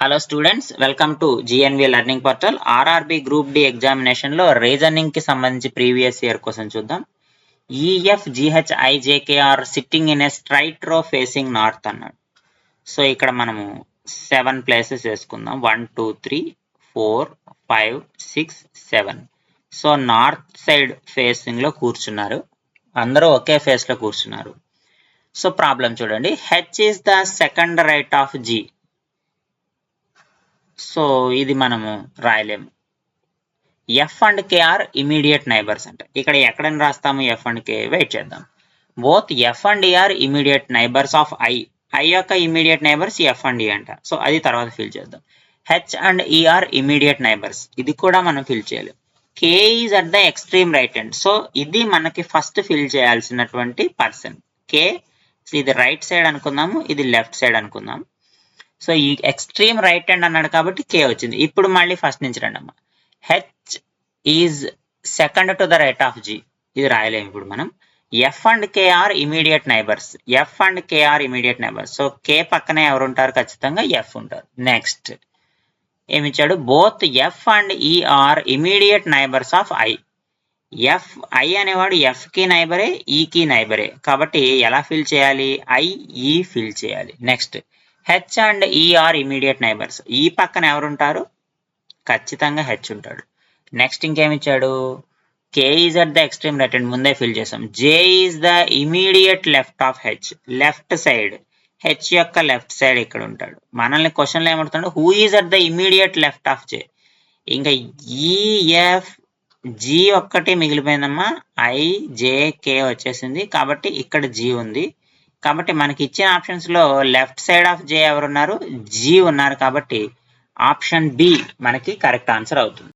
Hello students, welcome to GNV learning portal. RRB group D examination లో reasoning కి సంబంధించి previous year question చూద్దాం. EFGHIJKR sitting in a straight row facing north అన్నాడు. So ఇక్కడ మనము 7 places వేసుకుందాం. 1 2 3 4 5 6 7. So north side facing లో కూర్చున్నారు, అందరూ ఒకే ఫేస్ లో కూర్చున్నారు. సో ప్రాబ్లం చూడండి. H is the second right of G. So ఇది మనము రాయలేము. F and K are immediate neighbours అంట. ఇక్కడ ఎక్కడని రాస్తాము? F and K. వెయిట్ చేద్దాం. Both F and E are immediate neighbours of I. I యొక్క immediate neighbours F and E అంట. సో అది తర్వాత ఫిల్ చేద్దాం. H and E are immediate neighbours, ఇది కూడా మనం ఫిల్ చేయాలి. K is at the extreme right hand. So ఇది మనకి ఫస్ట్ ఫిల్ చేయాల్సినటువంటి పర్సన్. K, ఇది రైట్ సైడ్ అనుకుందాము, ఇది లెఫ్ట్ సైడ్ అనుకుందాం. సో ఈ ఎక్స్ట్రీమ్ రైట్ హ్యాండ్ అన్నాడు కాబట్టి K వచ్చింది. ఇప్పుడు మళ్ళీ ఫస్ట్ నుంచి రండి అమ్మా. H is second to the right of G, ఇది రాయలేము ఇప్పుడు మనం. F and K are immediate neighbours. F and K are immediate neighbours. So K పక్కనే ఎవరు ఉంటారు? ఖచ్చితంగా F ఉంటారు. నెక్స్ట్ ఏమిచ్చాడు? Both F and E are immediate neighbours of I. I అనేవాడు F కి నైబరే, E కి నైబరే. కాబట్టి ఎలా ఫిల్ చేయాలి? I, E ఫిల్ చేయాలి. Next H and E are immediate neighbours. ఈ పక్కన ఎవరు ఉంటారు? ఖచ్చితంగా H ఉంటాడు. నెక్స్ట్ ఇంకేమిచ్చాడు? K is at the extreme right hand, ముందే ఫిల్ చేసాం. J is the immediate left of H. Left side, H యొక్క లెఫ్ట్ సైడ్ ఇక్కడ ఉంటాడు. మనల్ని క్వశ్చన్లో ఏమంటున్నాడు? Who is at the immediate left of J. ఇంకా EF G ఒక్కటి మిగిలిపోయిందమ్మా. I, J, K వచ్చేసింది కాబట్టి ఇక్కడ G ఉంది. కాబట్టి మనకి ఇచ్చిన ఆప్షన్స్ లో లెఫ్ట్ సైడ్ ఆఫ్ J ఎవరున్నారు? G ఉన్నారు. కాబట్టి ఆప్షన్ B మనకి కరెక్ట్ ఆన్సర్ అవుతుంది.